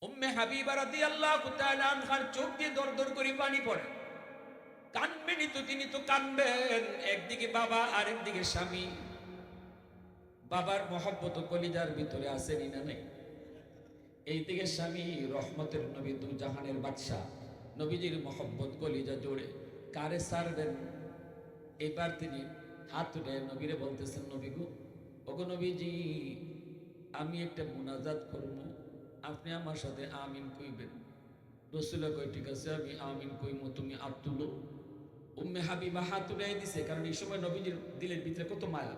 উম্মে হাবিবা রাদিয়াল্লাহু তাআলা আনহার চোখ দিয়ে দরদর করে পানি পড়ে। কানবেনই তো, তিনি তো কানবেন। একদিকে বাবা আর একদিকে স্বামী। বাবার মহব্বত কলিজার ভিতরে আসেনি না নেই? এইদিকে স্বামী রহমতের নবী, দু জাহানের বাদশাহ, নবীজির মহব্বত কলিজা জোড়ে কারে ছাড়বেন। এবার তিনি হাত তুলে নবীরে বলতেছেন, নবী গো, ওগো নবীজি, আমি একটা মুনাজাত করব, আপনি আমার সাথে আমিন কইবেন। রসুল কই, ঠিক আছে, আমি আমিন কইমু, তুমি হাত তুলো। উম্মে হাবিবা হাত তুলে দিছে, কারণ এই সময় নবীজির দিলের ভিতরে কত মায়া।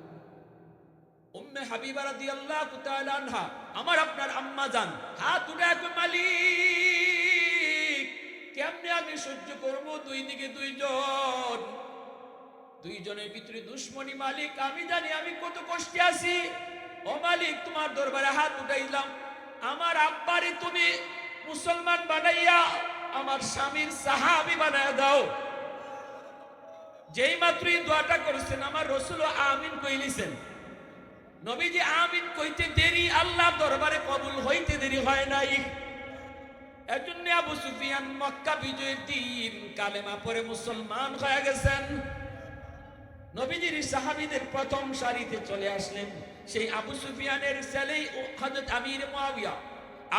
উম্মে হাবিবা রাদিয়াল্লাহু তাআলা আনহা, আমার আপনার আম্মা জান, হাত উঠে কই, মালিক, কেমনে আমি সহ্য করব? দুই দিকে দুইজন, দুইজনের ভিতরে দুশ্মনী। মালিক, আমি জানি আমি কত কষ্টে আছি। ও মালিক, তোমার দরবারে হাত উঠাইলাম, আমার আব্বারে তুমি মুসলমান বানাইয়া আমার স্বামীর সাহাবী বানায়া দাও। যেই মাত্রই দোয়াটা করেছেন, আমার রাসূল আমিন কইলিছেন। নবীজি আমিন কইতে দেরি, আল্লাহ দরবারে কবুল হইতে দেরি হয় নাই। এজন্য আবু সুফিয়ান মক্কা বিজয়ের দিন কালেমা পড়ে মুসলমান হয়ে গেছেন। নবীজির সাহাবীদের প্রথম সারিতে চলে আসলেন সেই আবু সুফিয়ানের ছেলে হযরত আমির মুয়াবিয়া।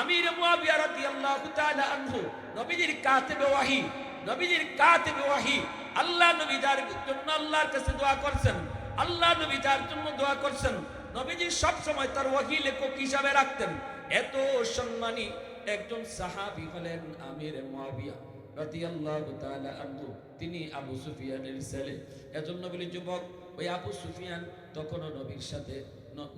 আমির মুয়াবিয়া রাদিয়াল্লাহু তাআলা আনহু নবীজির কাতিবে ওয়াহি, নবীজির কাতিবে ওয়াহি। আল্লাহ নবী যার জন্য আল্লাহর কাছে দোয়া করছেন, আল্লাহ নবী যার জন্য দোয়া করছেন, নবীজি সব সময় তার ওয়াহি লেখক হিসাবে রাখতেন। এত সম্মানী একজন সাহাবী হলেন আমির মুয়াবিয়া রাদিয়াল্লাহু তাআলা আনহু। তিনি আবু সুফিয়ানের ছেলে। এজন্য বলি যুবক, ওই আবু সুফিয়ান তখনও নবীর সাথে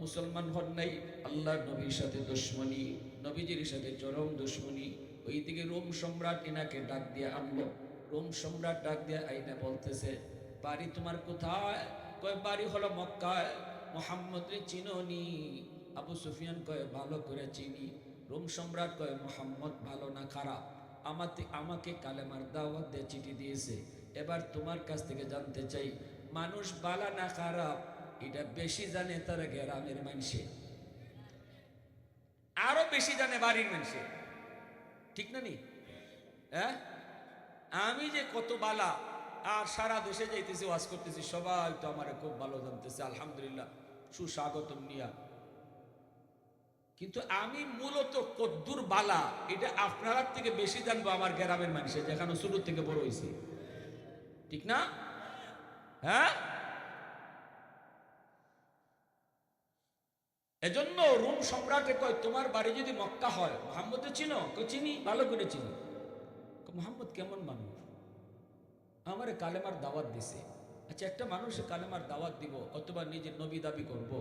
মুসলমান হন নাই। আল্লাহর নবীর সাথে দুশমনী, নবীজির সাথে চরম দুশমনী। ওইদিকে রোম সম্রাট এনাকে ডাক দিয়ে আনলো। রোম সম্রাট ডাক দিয়ে আইনা বলতেছে, বাড়ি তোমার কোথায়? কয়, বাড়ি হলো মক্কায়। মুহাম্মদরে চিনোনি? আবু সুফিয়ান কয়, ভালো করে চিনি। রোম সম্রাট কয়, মুহাম্মদ ভালো না খারাপ? আমাকে কালেমার দাওয়াত দিয়ে চিঠি দিয়েছে। এবার তোমার কাছ থেকে জানতে চাই, মানুষ বালা না খারাপ এটা বেশি জানে তার গ্রামের মানুষে, আরো বেশি জানে বাড়ির মানুষে, ঠিক না নি? হ্যাঁ, আমি যে কত বালা আর সারা দেশে যাইতেছি, ওয়াজ করতেছি, সবাই তো আমার খুব ভালো জানতেছে, আলহামদুলিল্লাহ, সুস্বাগতম নিয়া। কিন্তু আমি মূলত কদ্দুর বালা এটা আপনার থেকে বেশি জানবো আমার গ্রামের মানুষের, যেখানে শুরু থেকে বড় হয়েছি, ঠিক না? হ্যাঁ, এজন্য রোম সম্রাটে কয়, তোমার বাড়ি যদি মক্কা হয়, মুহাম্মদকে চিনো? চিনি, ভালো করে চিনি। মুহাম্মদ কেমন মানুষ? আমারে কালেমার দাওয়াত দিছে। আচ্ছা, একটা মানুষে কালেমার দাওয়াত দিব অথবা নিজের নবী দাবি করব,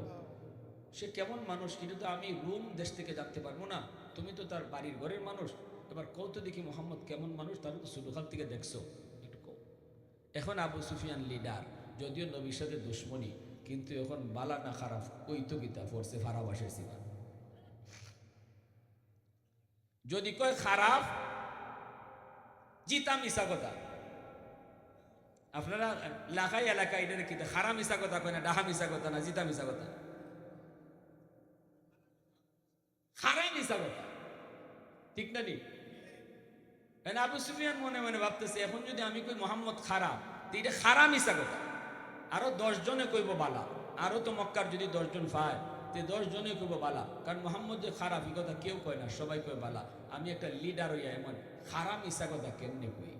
সে কেমন মানুষ কিন্তু তো আমি রোম দেশ থেকে জানতে পারবো না। তুমি তো তার বাড়ির ঘরের মানুষ, এবার কত দেখি মোহাম্মদ কেমন মানুষ, তাহলে তো শুরুকাল থেকে দেখছো, একটু কও। এখন আবু সুফিয়ান লিডার, যদিও নবীর সাথে দুশ্মনী, কিন্তু এখন বালা না খারাপ ওই তো গীতা পড়ছে ফারাবাসের সিমান। যদি কয় খারাপ, জিতা মিশা কথা। আপনারা লাখাই এলাকায় এটা কি খারাপ মিশা কথা কয় না, ডাহা মিশা কথা না, জিতা মিশা কথা, খারাপ মিশা কথা, ঠিক না নি? আবু সুফিয়ান মনে মনে ভাবতেছে, এখন যদি আমি কই মোহাম্মদ খারাপ, তো এটা খারাপ মিশা কথা। আরো 10 জনে কইব বালা, আরো তো মক্কার যদি 10 জন পায়, তো 10 জনে কইব বালা, কারণ মোহাম্মদ যে খারাপ এই কথা কেউ কয় না, সবাই কয় বালা। আমি একটা লিডার হইয়া এমন খারাপ মিশা কথা কেমনে কই?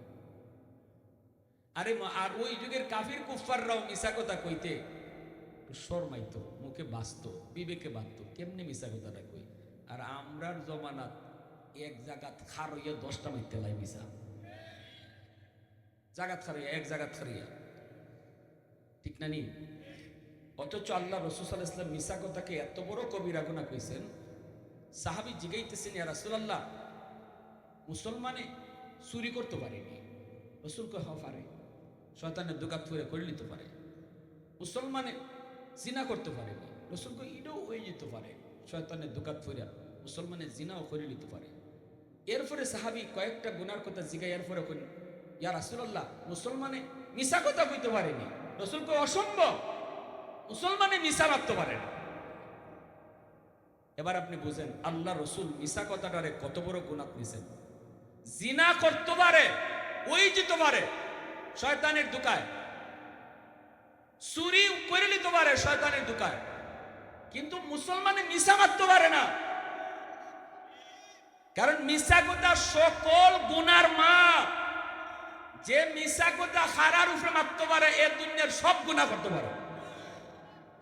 আরে আর ওই যুগের কাফির কুফাররাও মিশা কথা কইতে শরমাইতো, মুখে বাঁচতো, বিবেকে বাঁধতো, কেমনে মিশা কথাটা কই। আর আমরার জমানাত এক জায়গাত খার হইয়া 10টা মাইতে লাই মিশা, জাগাত খারিয়া, এক জায়গাত খারিয়া, ঠিক না নি? অথচ আল্লাহ রাসূল সাল্লাল্লাহু আলাইহি ওয়াসাল্লাম মিশা কথাকে এত বড় কবিরা গুনাহ কইছেন। সাহাবী জিগাইতেছেন, ইয়া রাসূলুল্লাহ, মুসলমানে চুরি করতে পারেনি? রাসূল কয়, হ্যাঁ পারে, শয়তানের দোকাত করে করে নিতে পারে। মুসলমানে জিনা করতে পারেনি? রাসূল কয়, এটাও হয়ে যেতে পারে, শয়তানের দোকাত করে মুসলমানে জিনাও করে নিতে পারে। এরপরে সাহাবী কয়েকটা গুনার কথা জিগাই, এরপরে কই, ইয়া রাসূলুল্লাহ, মুসলমানে মিশা কথা কইতে পারেনি? রাসূল কয়, অসম্ভব, মুসলমানে মিশা মারতে পারে না। এবার আপনি বুঝেন আল্লাহ রসুল মিশা কথাটারে কত বড় গুনাত নিছেন। জিনা করতে পারে, ওই যেতে পারে শয়তানের দুকায়, চুরি করে নিতে পারে শয়তানের দুকায়, কিন্তু মুসলমানে মিশা মারতে পারে না। কারণ মিশা কথা সকল গুনার মা। যে মিশা কথা হারার উপরে মারতে পারে এ দুনিয়ার সব গুনাহ করতে পারে।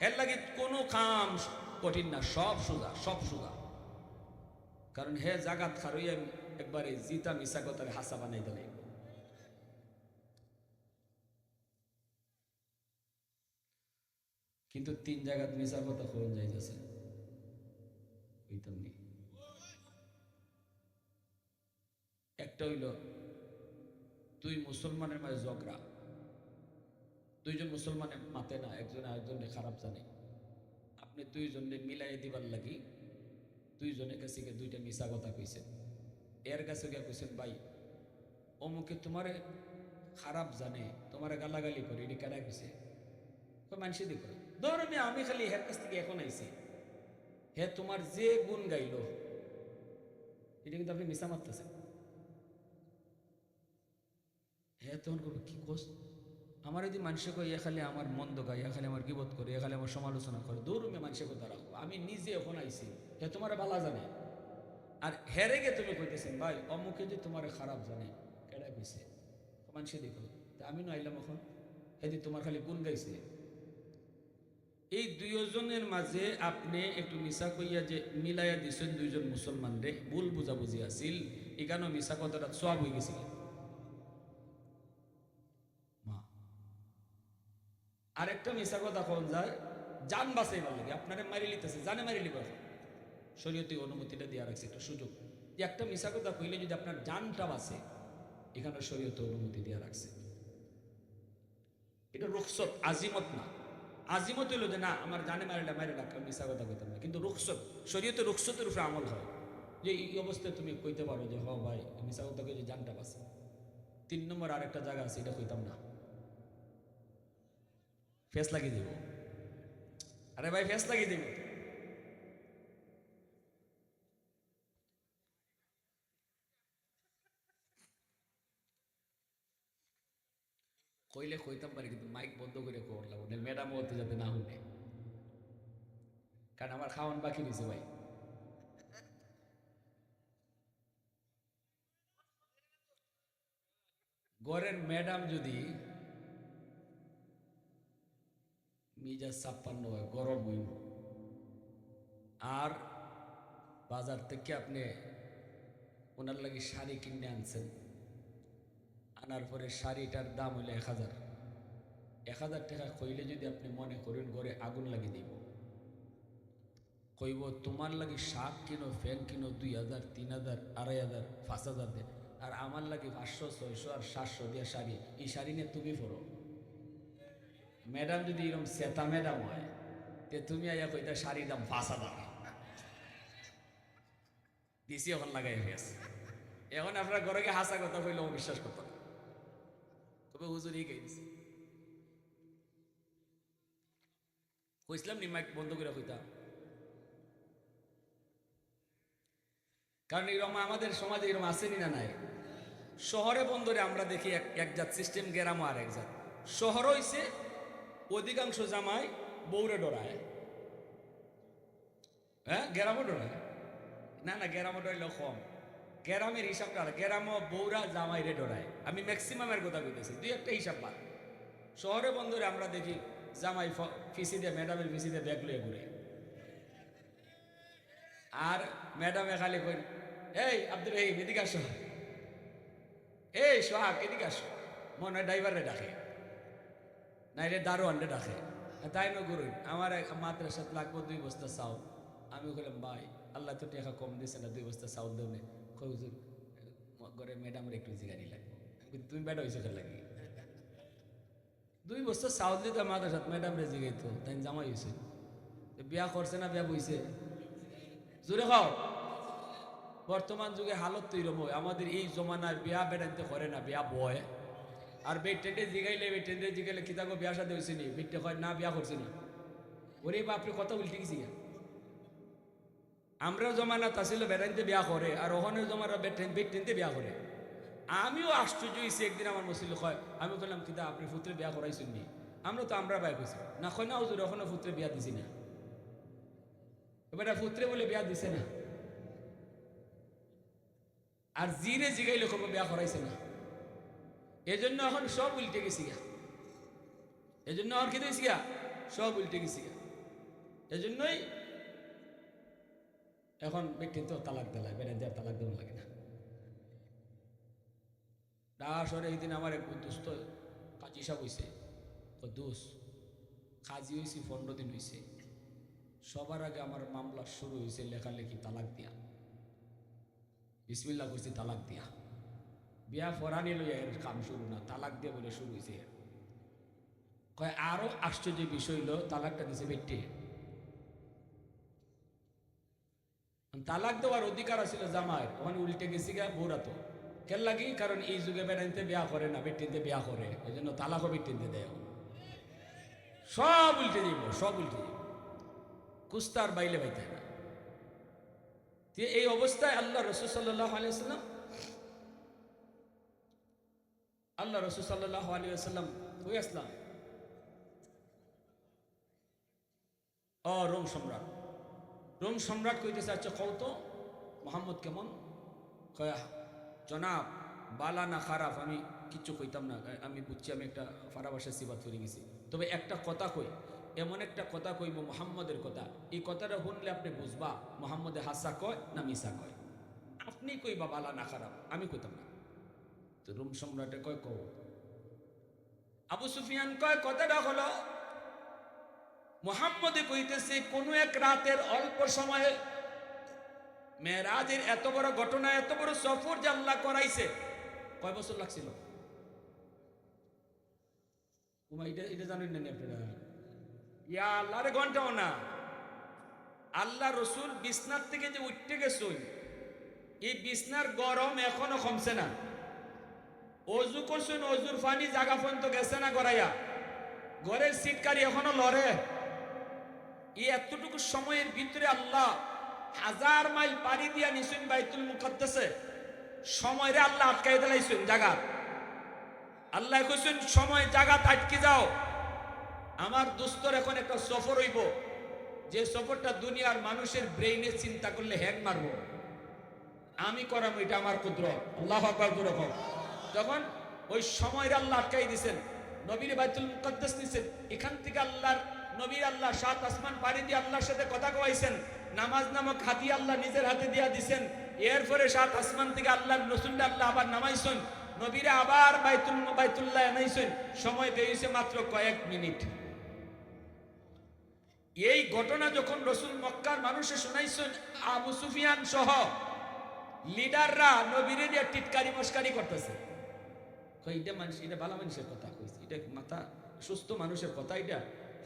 এর লাগে কোনো কাম কঠিন না, সব সোজা, সব সোজা। কারণ হে জাগাত খারইয়া একবারে জিতা মিশা কথারে হাসা বানাই দেয়। কিন্তু 3 জায়গাত মিশা কথা কোন যাইতেছে তেমনি। একটা হইল তুই মুসলমানের মাঝে ঝগড়া, দুইজন মুসলমানের মাতে না, একজন আরেকজনে খারাপ জানে, আপনি দুইজনে মিলাই দিবার লাগি দুইজনের কাছে গিয়ে 2টা মিশা কথা কইছেন। এর কাছে গিয়ে কইছেন ভাই অমুকে তোমারে খারাপ জানে, তোমারে গালাগালি করে, এটি কেডা কইছে? মানুষে দেখো ধরো আমি খালি হের কাছ থেকে এখন আইছি, হে তোমার যে গুণ গাইল এটা কিন্তু আপনি মিশা মারতেছেন। হ্যাঁ তখন করবো কি কোস আমার যদি মানুষে কই এ খালি আমার মন্দ গাই, এ খালি আমার গিবত করে, এ খালি আমার সমালোচনা করে, দৌড়মে মানুষের কথা রাখবো, আমি নিজে এখন আইছি, হে তোমার বালা জানে। আর হেরে গে তুমি কইতেছেন ভাই অমুকে যে তোমার খারাপ জানে, কেডা কইছে? মানুষে দেখো তা আমি না আইলাম এখন, হেদি তোমার খালি গুণ গাইছে। এই দুইজনের মাঝে আপনি একটু মিশা কইয়া যে মিলাইয়া দিছেন দুইজন মুসলমান রে, ভুল বুঝাবুঝি আছিল, এখানেও মিশা কথাটা সব হয়ে গেছিল। আরেকটা মিশা কথা কোন যায় জান বাঁচাইবার লাগে, আপনারা মারি লিতেছে, জানে মারি লিব। এখন শরীয়তে অনুমতিটা দেওয়া রাখছে একটা সুযোগ, যে একটা মিশা কথা কইলে যদি আপনার জানটা বাঁচে, এখানে শরীয়তে অনুমতি দেওয়া রাখছে। এটা রুখসত, আজিমত না। আজিমত হইল যে না আমার জানে মারিলা মারিলা মিশা কথা কইতাম না, কিন্তু রুখসত, শরীয়তে রুখসতের উপরে আমল হয়, যে এই অবস্থায় তুমি কইতে পারো যে হ ভাই মিশা কথা কই যে জানটা বাঁচে। 3 নম্বর আরেকটা জায়গা আছে, এটা কইতাম না, ফেস লাগিয়ে দিব। আরে ভাই ফেস লাগিয়ে দিব, কইলে কইতাম পারি, কিন্তু মাইক বন্ধ করে করলাম ম্যাডাম হতে যাতে না শুনে, কারণ আমার খাওয়ান বাকি রয়েছে ভাই। ঘরের ম্যাডাম যদি মিজাজ 56 হয়, গরম হইল, আর বাজার থেকে আপনি ওনার লাগে শাড়ি কিনে আনছেন, আনার পরে শাড়িটার দাম হইলো 1000, 1000 টাকা কইলে যদি আপনি মনে করেন ঘরে আগুন লাগিয়ে দিব, কইব তোমার লাগে শাক কিনো, ফ্যান কিনো 2000, 3000, 2500, 5000 দেন, আর আমার লাগে 500, 600 আর 700 দিয়ে শাড়ি, এই শাড়ি নিয়ে তুমি পরো। ম্যাডাম যদি এরকম সেতা ম্যাডাম হয়, তে তুমি আইয়া কইতা শাড়ির দাম 5000 দিছি, এখন লাগাই ফেস। এখন আপনার ঘরে গিয়ে হাসা কথা কইলেও বিশ্বাস করতো না, তবে হুজুর এই গাইছে কইছিলাম নি মাইক বন্ধ করে কইতা। কারণ এরকম আমাদের সমাজে এরকম আসেনি না নাই? শহরে বন্দরে আমরা দেখি এক জাত সিস্টেম, গ্রামও আর এক জাত। শহর হইছে অধিকাংশ জামাই বউরে ডরায়, হ্যাঁ গ্রামও ডরায় না, না গ্রামও ডরাইলেও কম, গ্রামের হিসাবটা গ্রামও বউরা জামাইরে ডরায়। আমি ম্যাক্সিমামের কথা বলতেছি, 2-1টা হিসাব বাদ। শহরে বন্দরে আমরা দেখি জামাই ফিসি দিয়ে, ম্যাডামের ফিসি দিয়ে ব্যাগ লয়ে ঘুরে, আর ম্যাডামে খালি কই এই আব্দুর রহিম এদিকে আসো, এই সোহাগ এদিকে আসো, মনে হয় ড্রাইভারে ডাকে, নাইলে দারোয়ানরে ডাকে, তাই না করুন আমার মাদ্রাসাত লাগবো 2 বস্তা চাউল। আমি বললাম ভাই আল্লাহ তো টাকা কম দিছে না, 2 বস্তা চাউল দেবে, হুজুর ঘরে ম্যাডামের একটু জিগারি লাগবো। তুমি বেটা হয়েছো খেলা লাগি 2 বস্তা চাউল দিতে মাদ্রাসাত ম্যাডামরে জিগাইতো, তাই জামাই হয়েছে, বিয়া করছে না বিয়া বইছে? জোরে খাও। বর্তমান যুগে হালত তো এরকম, আমাদের এই জমানার বিয়া বেড়াইতে করে না, বিয়া বয়। আর বেটেন্ডে জিগাইলে, বেটেন্ডে জিগাইলে কিতাগো বিয়া সাথে হয়েছে নি, বেটে কয় না বিয়া করছে নি, ওরে বাপরে কথা উল্টে গেছি। আমরা জমানাত আসিল বেটাইনতে বিয়া করে আর ওখানের জমানা বেটিনতে বিয়া করে। আমিও আশ্চর্য হয়েছি, একদিন আমার মুসিল হয়, আমি বললাম কিতা আপনি পুত্রে বিয়া করাইছেন নি? আমরা বাই কইছি না, কয় না হুজুর এখনো পুত্রে বিয়া দিছি না। এবার পুত্রে বলে বিয়া দিছে না, আর জিরে জিগাইলে কবে বিয়া করাইছে না। এজন্য এখন সব উল্টে গেছি গা, এজন্য আর কি দিয়েছি গা, সব উল্টে গেছি গা। এজন্যই এখন ব্যক্তি তো তালাক দেলায়, বেড়ে দেওয়ার তালাক দেওয়া লাগে না। ডাসরে এই দিন আমার এক দুস্থ কাজী সাহেব হয়েছে, দোষ কাজী হয়েছি 15 দিন হয়েছে। সবার আগে আমার মামলা শুরু হয়েছে লেখালেখি তালাক দিয়া, বিসমিল্লাহ করছি তালাক দিয়া। বিয়া ফরানি লইয়া এর কাম শুরু না, তালাক দিয়ে বলে শুরু হয়েছে। কয় আরো আশ্চর্য বিষয় হলো তালাকটা দিছে বেটে। তালাক দেওয়ার অধিকার আছিল জামাইয়ের, ওখানে উল্টে গেছি গা বৌরাতো। কেন লাগি? কারণ এই যুগে বেড়াইতে বিয়া করে না, বেটিনতে বিয়া করে, এই জন্য তালাকও বেটিনতে দেয়। সব উল্টে দিব, সব উল্টে দিব, কুস্তার বাইলে বাইতে না। এই অবস্থায় আল্লাহ রসুল সাল্লাল্লাহু আলাইহি ওয়াসাল্লাম, আল্লাহ রসুল সাল্লাল্লাহু আলাইহি ওয়াসাল্লাম কই আসলাম? রোম সম্রাট। রোম সম্রাট কইতেছে, আচ্ছা কত মোহাম্মদ কেমন? কয়া জনাব বালা না খারাপ, আমি কিচ্ছু কইতাম না, আমি বুঝছি আমি একটা ফারাবাসের সিবাত করে গেছি। তবে একটা কথা কই, এমন একটা কথা কইব মোহাম্মদের কথা, এই কথাটা শুনলে আপনি বুঝবা মোহাম্মদে হাসা কয় না মিশা কয়। আপনি কইবা বালা না খারাপ, আমি কইতাম না। তো রোম সম্রাটে কয় কও। আবু সুফিয়ান কয় কথাটা হলো মুহাম্মদে কইতেছে কোন এক রাতের অল্প সময়ে মেরাজের এত বড় ঘটনা, এত বড় সফর যে আল্লাহ করাইছে, কয় বছর লাগছিল? এটা জানেন না আপনারা? ইয়া আল্লাহর ঘন্টাও না। আল্লাহ রসুল বিছনার থেকে যে উঠতে গেছেন, এই বিছনার গরম এখনো কমছে না। অজু করছেন, অজুর পানি জাগা পর্যন্ত গেছে না গড়াইয়া, ঘরের সিটকারি এখনো লড়ে। এই এতটুকু সময়ের ভিতরে আল্লাহ 1000 মাইল পাড়ি দিয়া নিছেন বাইতুল মুকাদ্দাসে। সময়রে আল্লাহ আটকাই দিলাইছেন জায়গা। আল্লাহ কইছেন সময় জায়গা আটকে যাও, আমার দোস্তর এখন একটা সফর হইব, যে সফরটা দুনিয়ার মানুষের ব্রেইনে চিন্তা করলে হ্যাং মারবো, আমি করাম, এটা আমার কুদরত। আল্লাহু আকবার জোরে কও। তখন ওই সময়রে আল্লাহ আটকাই দিছেন, নবীর বাইতুল মুকাদ্দাস নিছেন, এখান থেকে আল্লাহর নবীর আল্লাহ 7 আসমান পাড়ি দিয়ে আল্লাহর সাথে কথা কইছেন। নামাজ নামক হাতি আল্লাহ নিজের হাতে দিয়া দিছেন। এরপরে 7 আসমান থেকে আল্লাহর রাসূলকে আল্লাহ আবার নামাইছেন, নবীরে আবার বাইতুল্লাহ আনাইছেন। সময় পেয়েছে মাত্র কয়েক মিনিট। এই ঘটনা যখন রাসূল মক্কার মানুষে শোনাইছেন, আবু সুফিয়ান সহ লিডাররা নবীরে দিয়ে টিটকারি মস্কারি করতেছে। কই এটা মানুষ, এটা ভালো মানুষের কথা কইছে, এটা মাথা সুস্থ মানুষের কথা, এটা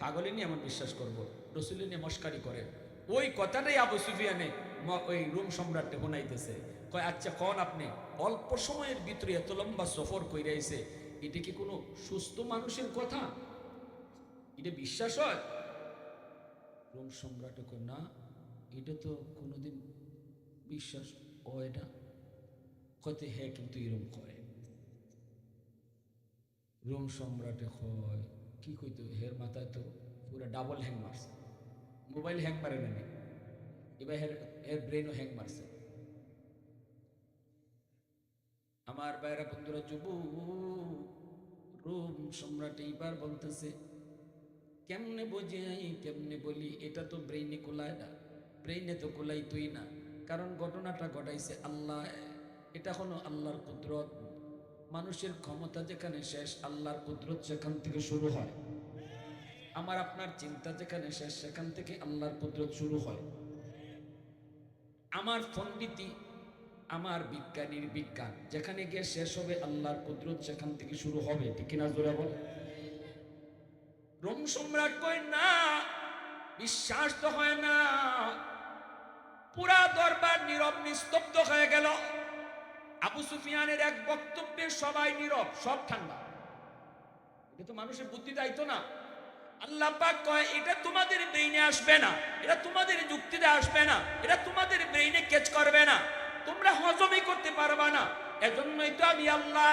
পাগলে নিয়ে এমন বিশ্বাস করবো? রসুল নিয়ে মস্কারি করে। ওই কথাটাই আবু সুফিয়ানে ওই রোম সম্রাটকে শোনাইতেছে। কয় আচ্ছা কোন আপনি অল্প সময়ের ভিতরে এত লম্বা সফর কইরা আইছে, এটা কি কোনো সুস্থ মানুষের কথা? এটা বিশ্বাস হয়? রোম সম্রাটে কয় না, এটা তো কোনোদিন বিশ্বাস হয় না। কইতে হ্যাঁ কিন্তু এরকম করে। রোম সম্রাটে হয় কি কইতো, হের মাথায় তো পুরো ডাবল হ্যাং মারছে, মোবাইল হ্যাং মারে না, এবার এর ব্রেনও হ্যাং মারছে। আমার বাইরা বন্ধুরা, রোম সম্রাট এইবার বলতেছে কেমনে বোঝাই, কেমনে বলি, এটা তো ব্রেইনে কোলায় না, ব্রেইনে তো কোলাই তুই না, কারণ ঘটনাটা ঘটাইছে আল্লাহ। এটা হলো আল্লাহর কুদরত। মানুষের ক্ষমতা যেখানে শেষ, আল্লাহর কুদরত সেখান থেকে শুরু হয়। আমার আপনার চিন্তা যেখানে শেষ, সেখান থেকে আল্লাহর কুদরত শুরু হয়। আমার পণ্ডিতি, আমার বিজ্ঞানীর বিজ্ঞান যেখানে গিয়ে শেষ হবে, আল্লাহর কুদরত সেখান থেকে শুরু হবে। ঠিক কিনা জোরে বল। রোম সম্রাট কয় না, বিশ্বাস তো হয় না। পুরা দরবার নীরব নিস্তব্ধ হয়ে গেল। আবু সুফিয়ানের এক বক্তব্যে সবাই নীরব, সব ঠান্ডা। এটা তো মানুষের বুদ্ধি দায়িত্ব না। আল্লাহ পাক কয় এটা তোমাদের ব্রেইনে আসবে না, এটা তোমাদের যুক্তিতে আসবে না, এটা তোমাদের ব্রেইনে ক্যাচ করবে না, তোমরা হজমই করতে পারবা না। এজন্যই তো আমি আল্লাহ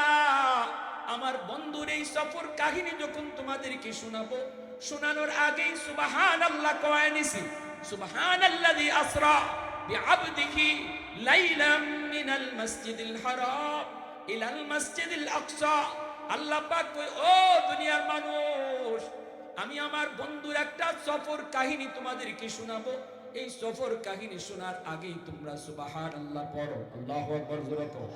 আমার বন্ধুর এই সফর কাহিনী যখন তোমাদেরকে শোনাবো, শোনানোর আগেই সুবহানাল্লাহ কয় নিছি। সুবহানাল্লাযী আসরা বিআবদিহি লাইলাম মিনাল মাসজিদিল হারাম ইলাল মাসজিদিল আকসা। আল্লাহ পাক কয়, ও দুনিয়ার মানুষ, আমি আমার বন্ধুর একটা সফর কাহিনী তোমাদেরকে শোনাবো। এই সফর কাহিনী শোনার আগেই তোমরা সুবহানাল্লাহ পড়ো, আল্লাহু আকবার জোরে পড়ো।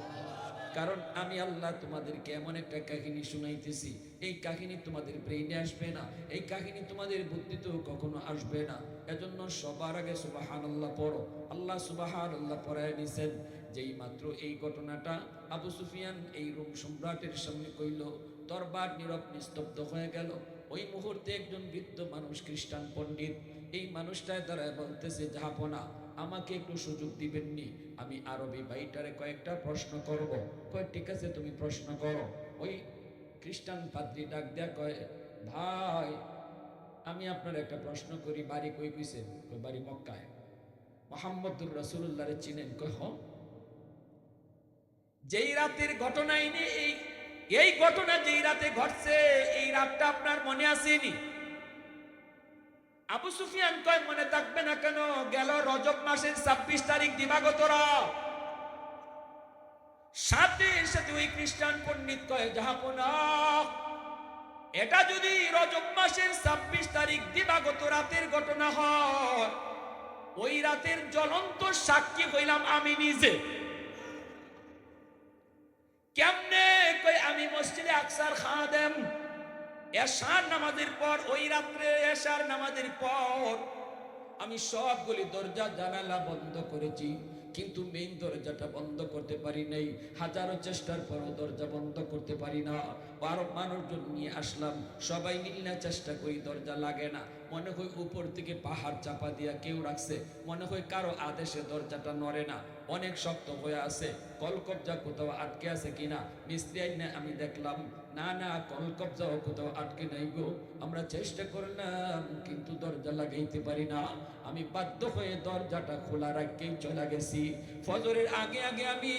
কারণ আমি আল্লাহ তোমাদেরকে এমন একটা কাহিনী শুনাইতেছি, এই কাহিনী তোমাদের ব্রেইনে আসবে না, এই কাহিনী তোমাদের বুদ্ধিতেও কখনো আসবে না। এজন্য সবার আগে সুবহানাল্লাহ পড়ো। আল্লাহ সুবহানাল্লাহ পড়ায় নিছেন। যেই মাত্র এই ঘটনাটা আবু সুফিয়ান এই রোম সম্রাটের সামনে কইল, দরবার নীরব নিস্তব্ধ হয়ে গেল। ওই মুহূর্তে একজন বৃদ্ধ মানুষ, খ্রিস্টান পণ্ডিত, এই মানুষটায় দাঁড়ায় বলতেছে, জাহাপনা আমাকে একটু সুযোগ দিবেননি, আমি আরবি ভাইটারে কয়েকটা প্রশ্ন করব। কয় ঠিক আছে, তুমি প্রশ্ন করো। ওই খ্রিস্টান পাদ্রী ডাক দেয়া কয়, ভাই আমি আপনার একটা প্রশ্ন করি, বাড়ি কই কইছেন? কই বাড়ি মক্কায়। মুহাম্মদুর রাসূলুল্লাহরে চিনেন? কয় হ। যেই রাতের ঘটনা এই ঘটনা যেই রাতে ঘটছে, এই রাতটা আপনার মনে আসেনি? আবু সুফিয়ান কয়, মনে থাকবে না কেন? গেল রজব মাসের 26 তারিখ দিবাগত রাত। সাথে সাথে ওই খ্রিস্টান পণ্ডিত কয়, জাহাপনা এটা যদি রজব মাসের 26 তারিখ দিবাগত রাতের ঘটনা হয়, ওই রাতের জ্বলন্ত সাক্ষী হইলাম আমি নিজে। কেমনে? কয় আমি মসজিদে আকসার খাদেম। এশার নামাজের পর, ওই রাত্রে এশার নামাজের পর আমি সবগুলি দরজা জানালা বন্ধ করেছি, কিন্তু মেইন দরজাটা বন্ধ করতে পারি নাই। হাজারো চেষ্টার পরও দরজা বন্ধ করতে পারি না। আরো মানুষজন নিয়ে আসলাম, সবাই মিলে চেষ্টা করি, দরজা লাগে না। মনে হয় উপর থেকে পাহাড় চাপা দিয়া কেউ রাখছে, মনে হয় কারো আদেশে দরজাটা নড়ে না, অনেক শক্ত হয়ে আছে। কলকবজা কোথাও আটকে আছে কিনা মিস্ত্রি আইনে আমি দেখলাম, না না কলকবজাও কোথাও আটকে নাই গো। আমরা চেষ্টা করলাম কিন্তু দরজা লাগাইতে পারি না। আমি বাধ্য হয়ে দরজাটা খোলা রাখতেই চলে গেছি। ফজরের আগে আগে আমি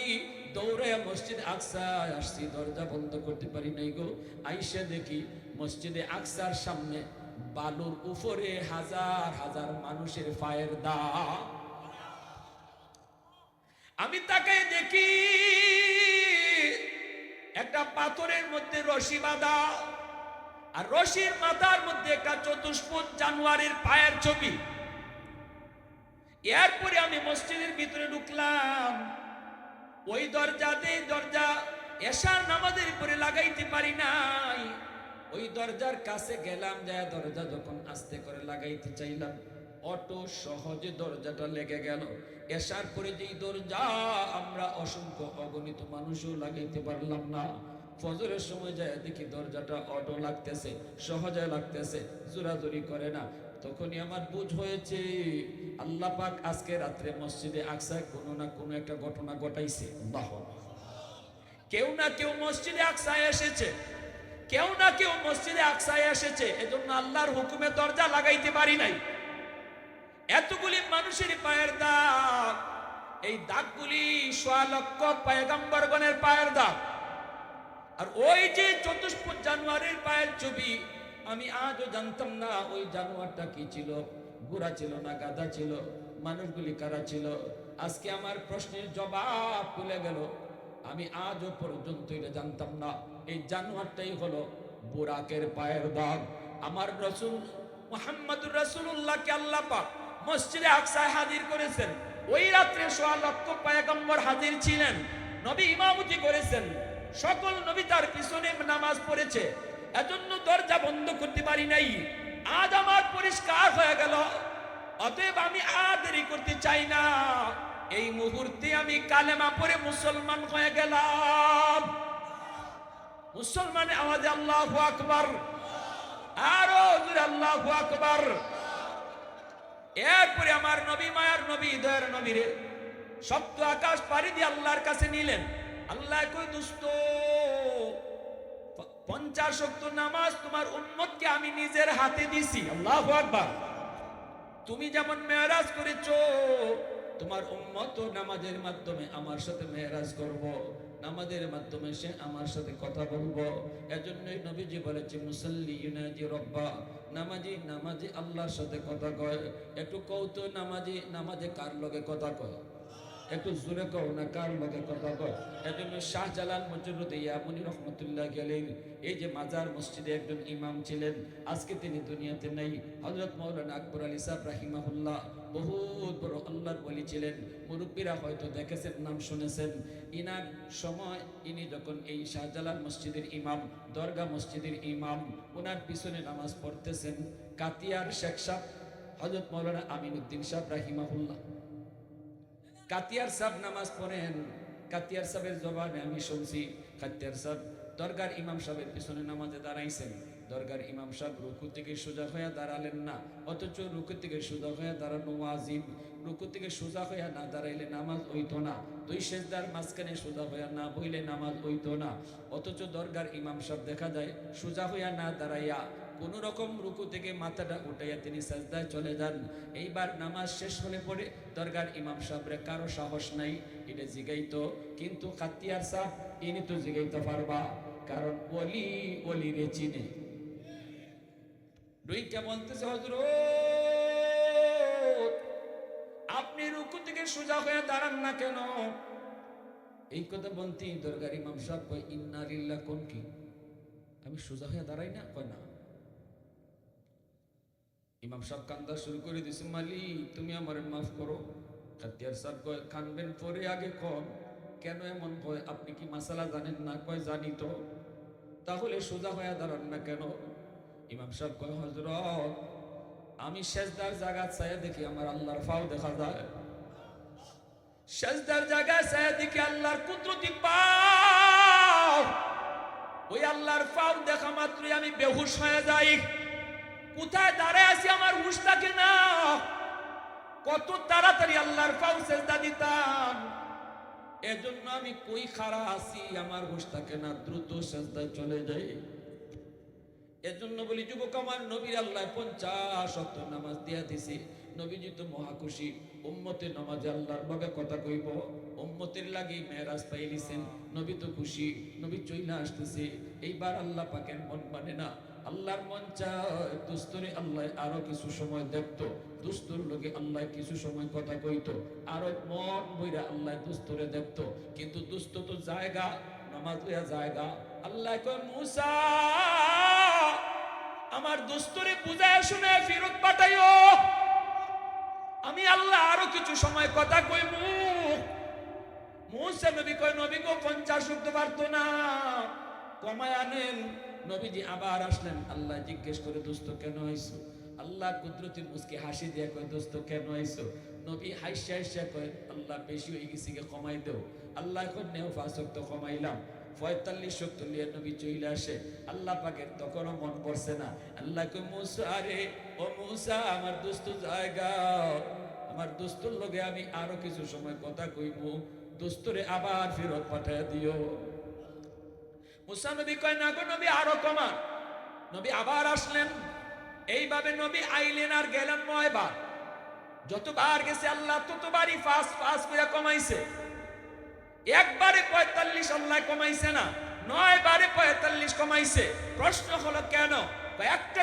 দৌড়ে মসজিদ আকসায় আসছি, দরজা বন্ধ করতে পারি নাই গো। আইসা দেখি মসজিদে আকসার সামনে বালুর উপরে হাজার হাজার মানুষের পায়ের দাগ। আমি তাকাই দেখি একটা পাথরের মধ্যে রশি বাঁধা, আর রশির মাথার মধ্যে একটা চতুষ্পদ জানোয়ারের পায়ের ছবি। এরপরে আমি মসজিদের ভিতরে ঢুকলাম। ওই দরজা এশার নামাজের পরে লাগাইতে পারি নাই। ওই দরজার কাছে গেলাম, যায় দরজা যখন আস্তে করে লাগাইতে চাইলাম, অটো সহজে দরজাটা লেগে গেল। এশার পরে যেই দরজা আমরা অসংখ্য অগণিত মানুষও লাগাইতে পারলাম না। ফজরের সময় যায় দেখি দরজাটা অটো লাগতেছে, সহজে লাগতেছে, জোরাজুরি করে না। তখনই আমার বুঝ হয়েছে আল্লাহ পাক আজকে রাত্রে মসজিদে আকসায় কোনো না কোনো একটা ঘটনা ঘটাইছে। আল্লাহ, কেউ না কেউ মসজিদে আকসায় এসেছে, কেউ না কেউ মসজিদে আকসায় এসেছে। এজন্য আল্লাহর হুকুমে দরজা লাগাইতে পারি নাই। এতগুলি মানুষের পায়ের দাগ, এই দাগগুলি 1.5 লক্ষ পয়গম্বরগণের পায়ের দাগ। আর ওই যে চতুষ্পদ জানোয়ারের পায়ের ছবি, আমি আজও জানতাম না ওই জানোয়ারটা কি ছিল, ঘোড়া ছিল না গাধা ছিল, মানুষগুলি কারা ছিল। আজকে আমার প্রশ্নের জবাব খুলে গেল। আমি আজও পর্যন্ত এটা জানতাম না। এই জানোয়ারটাই হলো বুরাকের পায়ের দাগ। আমার রাসূল মুহাম্মদুর রাসূলুল্লাহকে আল্লাহ পাক মসজিদে আকসায় হাজির করেছেন। ওই রাত্রে 1.5 লক্ষ পয়গম্বর হাজির ছিলেন, নবী ইমামতি করেছেন, সকল নবী তার পিছনে নামাজ পড়েছে। এজন্য দরজা বন্ধ করতে পারি নাই। আজ আমার পরিষ্কার হয়ে গেল। অতএব আমি আর দেরি করতে চাই না। এই মুহূর্তে আমি কালেমা পড়ে মুসলমান হয়ে গেলাম। মুসলমানের আওয়াজে আল্লাহু আকবার, আরো জোরে আল্লাহু আকবার। এরপরে আমার নবী, মায়ার নবী, দয়ার নবীরে সপ্ত আকাশ পাড়ি দিয়ে আল্লাহর কাছে নিলেন। আল্লাহ কই, দোস্ত 50 ওয়াক্ত নামাজ তোমার উম্মতকে আমি নিজের হাতে দিছি। আল্লাহু আকবার। তুমি যেমন মেরাজ করেছো, তোমার উম্মত নামাজের মাধ্যমে আমার সাথে মেরাজ করব, নামাজের মাধ্যমে সে আমার সাথে কথা বলবো। এজন্যই নবীজি বলেছে মুসাল্লি ইউনাজি রব্বা, নামাজি নামাজি আল্লাহর সাথে কথা কয়। একটু কৌতো নামাজি নামাজে কার লগে কথা কয়, একটু জোরে কও না কার লগে কথা কয়। এজন্য শাহজালাল মজরুদ ইয়ামুনি রহমতুল্লাহ আলাইহি এই যে মাজার মসজিদে একজন ইমাম ছিলেন, আজকে তিনি দুনিয়াতে নেই। হযরত মাওলানা আকবর আলী সাহেব রাহিমাহুল্লাহ বহুত বড় আল্লাহর ওলি ছিলেন। মুরব্বীরা হয়তো দেখেছেন, নাম শুনেছেন। ইনার সময় ইনি যখন এই শাহজালাল মসজিদের ইমাম, দরগা মসজিদের ইমাম, ওনার পিছনে নামাজ পড়তেছেন কাতিয়ার শেখ সাহেব হযরত মাওলানা আমিনউদ্দিন সাহেব রাহিমাহুল্লাহ। কাতিয়ার সাহেব নামাজ পড়েন। কাতিয়ার সাহেবের জবানে আমি শুনছি, কাতিয়ার সাহেব দরগার ইমাম সাহেবের পিছনে নামাজে দাঁড়াইছেন। দরগার ইমাম সাহেব রুকু থেকে সোজা হয়ে দাঁড়ালেন না, অথচ রুকু থেকে সোজা হয়ে দাঁড়ানো ওয়াজিব। রুকু থেকে সোজা হয়ে না দাঁড়াইলে নামাজ হইতো না। দুই সেজদার মাঝখানে সোজা হয়ে না বইলে নামাজ হইতো না। অথচ দরগার ইমাম সাহেব দেখা যায় সোজা হইয়া না দাঁড়াইয়া কোন রকম রুকু থেকে মাথাটা উঠাইয়া তিনি সাজদায় চলে যান। এইবার নামাজ শেষ হলে পরে দরগার ইমাম সাহেবরে কারো সাহস নাই এটা জিগাইতো, কিন্তু কাতিয়ার সাহেব ইনি তো জিগাইতে পারবা, কারণ ওলি ওলি রে চিনে। দুইটা বলতেছে হযরত আপনি রুকু থেকে সোজা হয়ে দাঁড়ান না কেন? এই কথা বলতে দরগার ইমাম সাহেব কয় ইন্না লিল্লাহ, কোন কি আমি সোজা হয়ে দাঁড়াই না? কয় না। ইমাম সাহেব কান্দা শুরু করে দিছে, মালিক তুমি আমার মাফ করো। কাতিয়ার সাহেব কয় কানবেন পরে আগে কন, কেন এমন কয়? আপনি কি মাসালা জানেন না? কয় জানি তো। তাহলে সোজা হয়ে দাঁড়ান না কেন? ইমাম সাহেব কয় হযরত আমি সেজদার জায়গা চাইয়া দেখি আমার আল্লাহর ফাও দেখা যায়। সেজদার জায়গা চাইয়া দেখি আল্লাহর কুদরতি পাও। ওই আল্লাহর ফাও দেখা মাত্রই আমি বেহুশ হয়ে যাই। কোথায় দাঁড়ায় আছি আমার হুঁশ থাকে না। কত তাড়াতাড়ি আল্লাহর পাও সেজদা দিতাম। এজন্য আমি কই খাড়া আছি আমার হুঁশ থাকে না, দ্রুত সেজদায় চলে যাই। এজন্য বলি যুবক আমার, নবীর আল্লাহ 50 ওয়াক্ত নামাজ দিয়া দিছি। নবীজি তো মহা খুশি, উম্মতের নামাজে আল্লাহর লগে কথা কইব, উম্মতের লাগি মেরাজ পাইলিছেন। নবী তো খুশি, নবী চইলা আসতেছে। এইবার আল্লাহ পাকের মন মানে না, আল্লাহর মন চায় দুস্তরে আল্লাহ আরো কিছু সময় দেখতো, দুস্তর লোকে আল্লাহ কিছু সময় কথা কইতো, আরো মন বইরা আল্লাহ দুস্তরে দেখতো। কিন্তু দুস্ত তো জায়গা, নামাজ লইয়া জায়গা। আল্লাহ কয় মুসা আমার দুস্তরে বুঝায় শুনে ফেরত পাঠাইও, আমি আল্লাহ আরো কিছু সময় কথা কইবো। মুসা নবী কয় নবী গো 50 ওয়াক্ত পারতো না, কমায় আনেন। নবীজি আবার আসলেন। আল্লাহ জিজ্ঞেস করে দোস্ত কেন আইছো? আল্লাহ কুদরতি মুস্কি হাসি দিয়ে কয় দোস্ত কেন আইছো? নবী হাসি হাসি কয় আল্লাহ বেশি হয়ে গেছি, কমাই দেও। আল্লাহ এখন নেও 5 ওয়াক্ত কমাইলাম। 45 ওয়াক্ত নিয়ে নবী চলে আসে। আল্লাহ পাকের তখনও মন পড়ছে না। আল্লাহ কয় মুসা রে, ও মুসা আমার দোস্ত জায়গা, আমার দোস্তর লগে আমি আরো কিছু সময় কথা কইব, দোস্তরে আবার ফেরত পাঠায় দিও। মুসা নবী কয় না গো নবী আরো কমান। নবী আবার আসলেন। এইভাবে নবী আইলেন আর গেলেন 9 বার। যতবার গেছে আল্লাহ ততবারই ফাস করে কমাইছে। একবারে 45 আল্লাহ কমাইছে না, 9 বারে 45 কমাইছে। প্রশ্ন হলো কেন? একটা